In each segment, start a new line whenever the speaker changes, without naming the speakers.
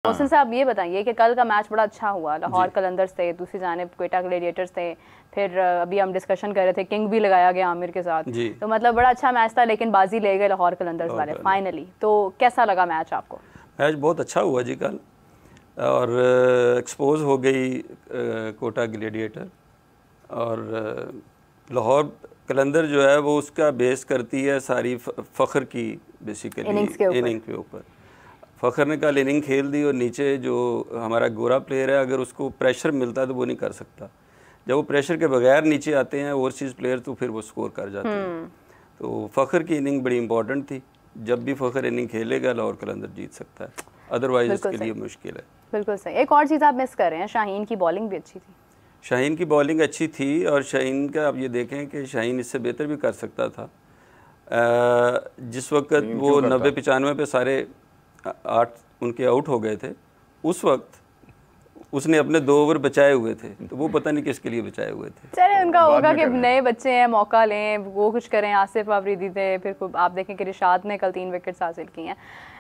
मोहसिन साहब ये बताइए कि कल का मैच बड़ा अच्छा हुआ, लाहौर कलंदर्स थे, दूसरी जानिब क्वेटा ग्लेडिएटर्स थे, फिर अभी हम डिस्कशन कर रहे थे किंग भी लगाया गया आमिर के साथ, तो मतलब बड़ा अच्छा मैच था, लेकिन बाजी ले गए लाहौर कलंदर्स वाले फाइनली। तो कैसा लगा मैच आपको?
मैच बहुत अच्छा हुआ जी कल, और एक्सपोज हो गई कोटा ग्लेडिएटर, और लाहौर कलंदर जो है वो उसका बेस करती है सारी फ़ख्र की बेसिकली इनिंग के ऊपर। फ़ख्र ने कल इनिंग खेल दी, और नीचे जो हमारा गोरा प्लेयर है अगर उसको प्रेशर मिलता है तो वो नहीं कर सकता। जब वो प्रेशर के बगैर नीचे आते हैं ओवरसीज़ प्लेयर तो फिर वो स्कोर कर जाते हैं। तो फ़ख्र की इनिंग बड़ी इंपॉर्टेंट थी, जब भी फ़ख्र इनिंग खेलेगा लाहौर कलंदर जीत सकता है, अदरवाइज इसके लिए मुश्किल है।
बिल्कुल सही। एक और चीज़ आप मिस कर रहे हैं, शाहीन की बॉलिंग भी अच्छी थी।
शाहीन की बॉलिंग अच्छी थी, और शाहीन का आप ये देखें कि शाहीन इससे बेहतर भी कर सकता था। जिस वक्त वो 90-95 पे सारे 8 उनके आउट हो गए थे, उस वक्त उसने अपने 2 ओवर बचाए हुए थे, तो वो पता नहीं किसके लिए बचाए हुए थे।
चले उनका होगा कि नए बच्चे हैं, मौका लें, वो कुछ करें। आसिफ आफरीदी थे, फिर आप देखें कि रिशाद ने कल 3 विकेट्स हासिल की हैं।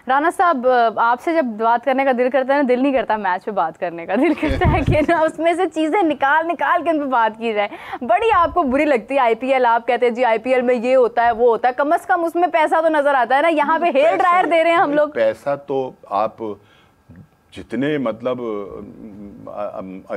राना साहब, आपसे जब बात करने का दिल करता है ना, दिल नहीं करता मैच पे बात करने का, दिल करता है कि ना उसमें से चीज़ें निकाल के उन पर बात की जाए। बड़ी आपको बुरी लगती है आईपीएल, आप कहते हैं जी आईपीएल में ये होता है वो होता है, कम से कम उसमें पैसा तो नजर आता है ना। यहाँ पे हेयर ड्रायर दे रहे हैं हम लोग।
पैसा तो आप जितने मतलब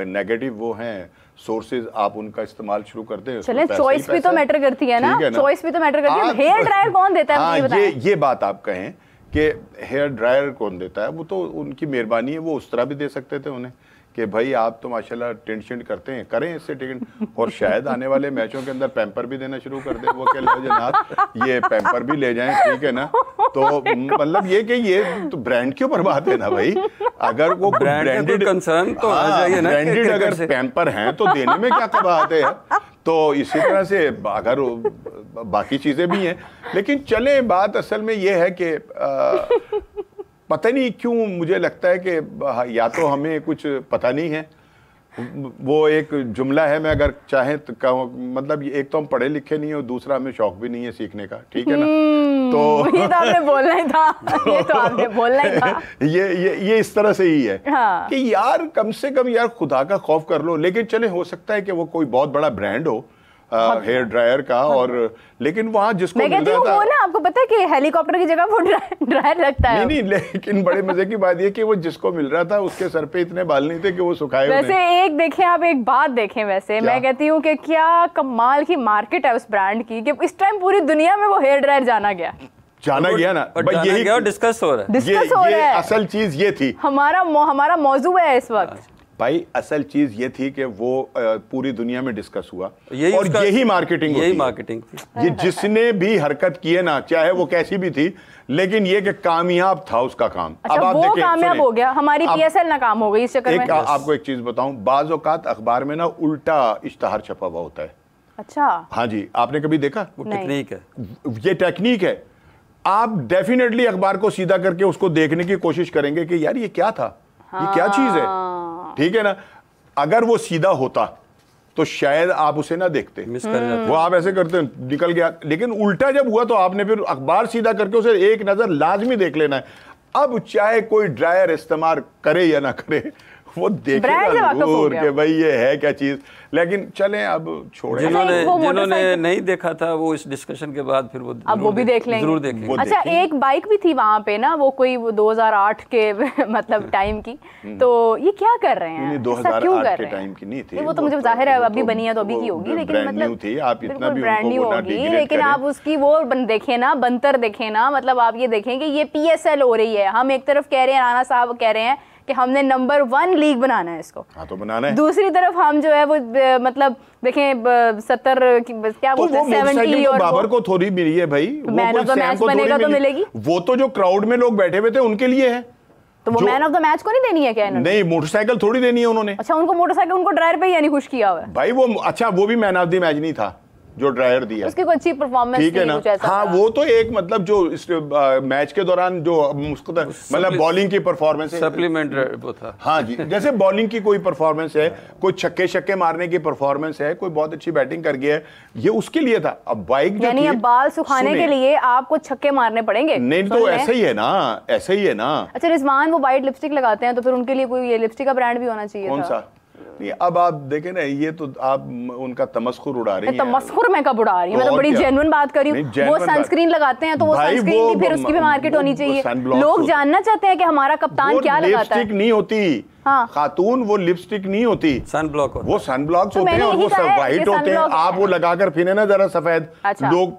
नेगेटिव वो हैं सोर्सेज, आप उनका इस्तेमाल शुरू करते हैं।
चलें, चॉइस भी तो मैटर करती है ना, चॉइस भी तो मैटर करती है। हेयर ड्रायर कौन देता है?
ये बात आप कहें कि हेयर ड्रायर कौन देता है, वो तो उनकी मेहरबानी है, वो उस तरह भी दे सकते थे उन्हें कि भाई आप तो माशाल्लाह टेंशन करते हैं, करें इससे टिकट, और शायद आने वाले मैचों के अंदर पैम्पर भी देना शुरू कर दें। वो कह लो जनाब ये पैम्पर भी ले जाएं, ठीक है ना। तो मतलब ये कि ये तो ब्रांड के ऊपर बात है ना भाई, अगर वो ब्रांडेड
कंसर्न तो आ जाइए ना,
ब्रांडेड अगर पैम्पर हैं तो देने में क्या कबाहत है यार। तो इसी तरह से अगर बाकी चीज़ें भी हैं, लेकिन चले बात असल में ये है कि पता नहीं क्यों मुझे लगता है कि या तो हमें कुछ पता नहीं है, वो एक जुमला है, मैं अगर चाहें तो कहूँ, मतलब एक तो हम पढ़े लिखे नहीं है और दूसरा हमें शौक भी नहीं है सीखने का, ठीक है ना। तो
ये तो आपने बोलना ही था, ये तो आपने बोलना ही था।
ये इस तरह से ही है
हाँ।
कि यार कम से कम यार खुदा का खौफ कर लो। लेकिन चले हो सकता है कि वो कोई बहुत बड़ा ब्रांड हो हेयर ड्रायर का, और लेकिन वहाँ जिसको
मैं कहती हूँ वो ना, आपको पता है कि हेलीकॉप्टर की जगह वो ड्रायर लगता है।
नहीं, लेकिन बड़े मजे की बात ये कि वो जिसको मिल रहा था उसके सर पे इतने बाल नहीं थे कि वो सुखाए।
वैसे एक देखें आप, एक बात देखें, वैसे मैं कहती हूँ कि क्या कमाल की मार्केट है उस ब्रांड की, कि इस टाइम पूरी दुनिया में वो हेयर ड्रायर जाना गया
ना, यही
डिस्कस हो रहा
है। असल चीज ये थी,
हमारा मौजू है इस वक्त
भाई। असल चीज ये थी कि वो पूरी दुनिया में डिस्कस हुआ, और यही मार्केटिंग थी। ये जिसने भी हरकत की है ना, चाहे वो कैसी भी थी, लेकिन ये कि कामयाब था उसका काम।
अच्छा, अब आप वो कामयाब हो गया, हमारी पीएसएल नाकाम हो गई इस चक्कर में।
आपको एक चीज बताऊं, बाज़ औक़ात अखबार में ना उल्टा इश्तहार छपा हुआ होता है।
अच्छा,
हाँ जी, आपने कभी देखा?
वो टेक्निक है,
ये टेक्निक है। आप डेफिनेटली अखबार को सीधा करके उसको देखने की कोशिश करेंगे कि यार ये क्या था, ये क्या चीज है, ठीक है ना। अगर वो सीधा होता तो शायद आप उसे ना देखते,
मिस कर जाते।
वो आप ऐसे करते निकल गया, लेकिन उल्टा जब हुआ तो आपने फिर अखबार सीधा करके उसे एक नजर लाजमी देख लेना है। अब चाहे कोई ड्रायर इस्तेमाल करे या ना करे, वो देखेगा जरूर कि भाई ये है क्या चीज। लेकिन चलें अब छोड़ें,
जिन्होंने नहीं देखा था वो इस डिस्कशन के बाद फिर वो
अब वो भी देख लेंगे,
जरूर देखेंगे।
अच्छा, एक बाइक भी थी वहां पे ना, वो कोई 2008 के मतलब टाइम की, तो ये क्या कर रहे हैं?
2008 के टाइम की नहीं थी
वो तो मुझे जाहिर है अभी बनी है तो अभी की होगी, लेकिन मतलब
थी, आप इतना भी
ब्रांड न्यू होगी, लेकिन आप उसकी वो देखें ना, बनतर देखें ना, मतलब आप ये देखें कि ये पीएसएल हो रही है। हम एक तरफ कह रहे हैं, राना साहब कह रहे हैं कि हमने नंबर 1 लीग बनाना है इसको,
हाँ तो बनाना है।
दूसरी तरफ हम जो है वो मतलब देखें 70 क्या बोलते हैं 70, और
बाबर को थोड़ी मिली है भाई,
मैन ऑफ द मैच बनेगा तो मिलेगी।
वो तो जो क्राउड में लोग बैठे हुए थे उनके लिए है,
तो वो मैन ऑफ द मैच को नहीं देनी है क्या इन्होंने?
नहीं, मोटरसाइकिल थोड़ी देनी है उन्होंने।
अच्छा, उनको मोटरसाइकिल, उनको ड्राइवर पे ही यानी खुश किया हुआ है
भाई वो। अच्छा, वो भी मैन ऑफ द मैच नहीं था, जो ड्रायर दिया,
उसकी कोई अच्छी परफॉर्मेंस
ठीक है ना।
कुछ ऐसा
हाँ,
था।
वो तो एक मतलब जो इस मैच के दौरान जो मतलब बॉलिंग की परफॉर्मेंस है,
सप्लीमेंट वो था।
हाँ जी, जैसे बॉलिंग की कोई परफॉर्मेंस है, कोई छक्के छक्के मारने की परफॉर्मेंस है, कोई बहुत अच्छी बैटिंग कर गया है, ये उसके लिए था। अब बाइक जो
यानी
थी,
अब बाल सुखाने के लिए आपको छक्के मारने पड़ेंगे।
नहीं तो ऐसा ही है ना, ऐसा ही है ना।
अच्छा, रिजवान वो वाइट लिपस्टिक लगाते हैं तो फिर उनके लिए कोई ये लिपस्टिक का ब्रांड भी होना चाहिए
कौन
था।
सा? नहीं, अब आप देखें ना, ये तो आप उनका तमस्खुर उड़ा रही हैं।
तमस्खुर मैं कब उड़ा रही हूँ, मैं तो
और
बड़ी
क्या?
जेन्युइन बात कर रही
नहीं,
हूँ। वो
genuine बात।
सनस्क्रीन लगाते हैं तो वो
भाई,
सनस्क्रीन की फिर उसकी भी मार्केट होनी चाहिए।
sunblock
लोग
होती-
जानना चाहते हैं कि हमारा कप्तान क्या लगाता है।
लिपस्टिक नहीं होती,
हाँ।
खातून, वो लिपस्टिक नहीं होती,
सन ब्लॉक होता
वो सन ब्लॉक्स
तो
होते हैं
मैंने
और वो
यही कहा है
वाइट
कि
होते हैं।
sunblock
आप वो लगाकर फिरे ना जरा सफेद,
अच्छा।
लोग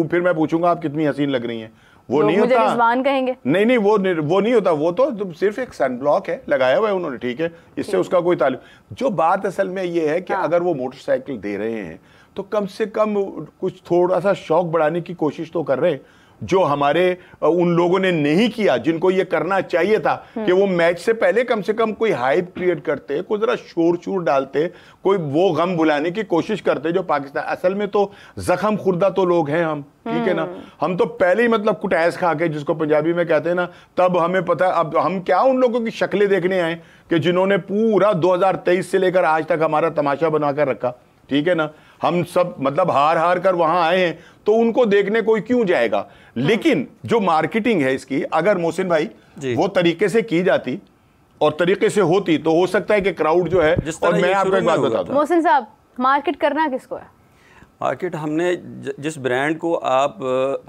फिर मैं पूछूंगा आप कितनी हसीन लग रही हैं, वो
लोग
नहीं
मुझे
होता।
रिजवान कहेंगे।
नहीं, वो नहीं होता, वो तो सिर्फ एक सन ब्लॉक है, लगाया हुआ है उन्होंने, ठीक है, इससे उसका कोई ताल्लुक। जो बात असल में ये है कि अगर वो मोटरसाइकिल दे रहे हैं तो कम से कम कुछ थोड़ा सा शौक बढ़ाने की कोशिश तो कर रहे हैं, जो हमारे उन लोगों ने नहीं किया, जिनको ये करना चाहिए था कि वो मैच से पहले कम से कम कोई हाइप क्रिएट करते, कोई जरा शोर शोर डालते, कोई वो गम भुलाने की कोशिश करते जो पाकिस्तान। असल में तो जख्म खुर्दा तो लोग हैं हम, ठीक है ना। हम तो पहले ही मतलब कुटैस खा के, जिसको पंजाबी में कहते हैं ना, तब हमें पता। अब हम क्या उन लोगों की शक्लें देखने आए कि जिन्होंने पूरा 2023 से लेकर आज तक हमारा तमाशा बनाकर रखा, ठीक है ना। हम सब मतलब हार कर वहां आए हैं, तो उनको देखने कोई क्यों जाएगा। लेकिन जो मार्केटिंग है इसकी, अगर मोहसिन भाई वो तरीके से की जाती और तरीके से होती तो हो सकता है कि क्राउड जो है। और मैं आपको एक बात बता दूं,
मोहसिन साहब, मार्केट करना किसको है?
मार्केट हमने जिस ब्रांड को आप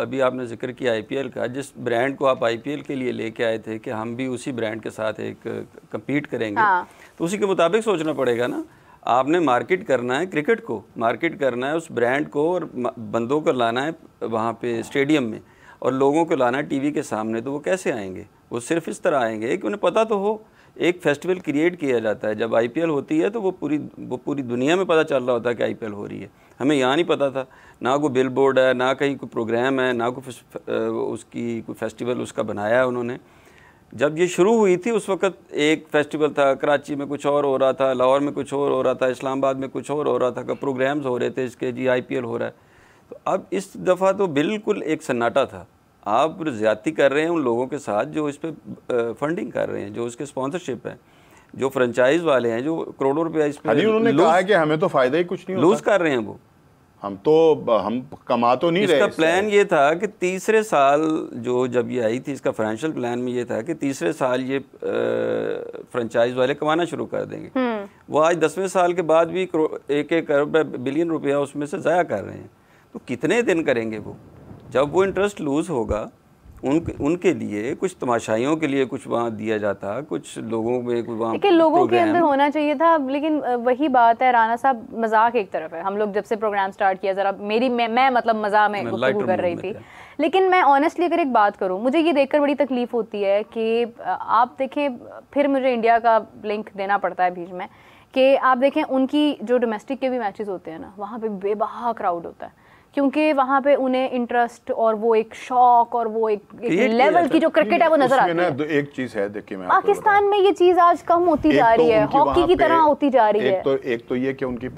अभी आपने जिक्र किया आईपीएल का, जिस ब्रांड को आप आईपीएल के लिए लेके आए थे कि हम भी उसी ब्रांड के साथ एक कम्पीट करेंगे,
हाँ।
तो उसी के मुताबिक सोचना पड़ेगा ना। आपने मार्केट करना है क्रिकेट को, मार्केट करना है उस ब्रांड को, और बंदों को लाना है वहाँ पे स्टेडियम में, और लोगों को लाना है टीवी के सामने। तो वो कैसे आएंगे? वो सिर्फ इस तरह आएंगे कि उन्हें पता तो हो। एक फेस्टिवल क्रिएट किया जाता है जब आईपीएल होती है, तो वो पूरी दुनिया में पता चल रहा होता है कि आईपीएल हो रही है। हमें यहाँ नहीं पता था, ना कोई बिल बोर्ड है, ना कहीं कोई प्रोग्राम है, ना कोई उसकी कोई फेस्टिवल उसका बनाया है उन्होंने। जब ये शुरू हुई थी उस वक्त एक फेस्टिवल था, कराची में कुछ और हो रहा था, लाहौर में कुछ और हो रहा था, इस्लामाबाद में कुछ और हो रहा था, प्रोग्राम्स हो रहे थे इसके, जी आईपीएल हो रहा है। तो अब इस दफ़ा तो बिल्कुल एक सन्नाटा था। आप ज़्यादती कर रहे हैं उन लोगों के साथ जो इस पर फंडिंग कर रहे हैं, जो इसके स्पॉन्सरशिप है, जो फ्रेंचाइज वाले हैं, जो करोड़ों रुपया इस पर
उन्होंने कहा है कि हमें तो फ़ायदा ही कुछ नहीं होता,
लूज कर रहे हैं वो।
हम कमा तो नहीं रहे।
इसका प्लान ये था कि तीसरे साल जो जब ये आई थी, इसका फाइनेंशियल प्लान में ये था कि तीसरे साल ये फ्रेंचाइज वाले कमाना शुरू कर देंगे। वो आज 10वें साल के बाद भी 1-1 अरब बिलियन रुपया उसमें से ज़ाया कर रहे हैं। तो कितने दिन करेंगे वो? जब वो इंटरेस्ट लूज होगा, उनके लिए कुछ तमाशाइयों के लिए कुछ वहाँ दिया जाता, कुछ लोगों में कुछ वहाँ
लोगों के अंदर होना चाहिए था। लेकिन वही बात है राना साहब, मजाक एक तरफ है। हम लोग जब से प्रोग्राम स्टार्ट किया, जरा मैं मतलब मजाक में गुफ्तगू कर रही थी, लेकिन मैं ऑनेस्टली अगर एक बात करूं, मुझे ये देखकर बड़ी तकलीफ होती है कि आप देखें, फिर मुझे इंडिया का लिंक देना पड़ता है बीच में, कि आप देखें उनकी जो डोमेस्टिक के भी मैचेस होते हैं ना, वहाँ पे बेबहा क्राउड होता है, क्योंकि वहाँ पे उन्हें इंटरेस्ट और वो एक शौक और वो एक लेवल की जो क्रिकेट है वो नजर आती है।
एक चीज है, देखिए मैं
पाकिस्तान में ये चीज आज कम होती जा रही है, हॉकी की तरह होती जा रही है।
एक तो ये कि उनकी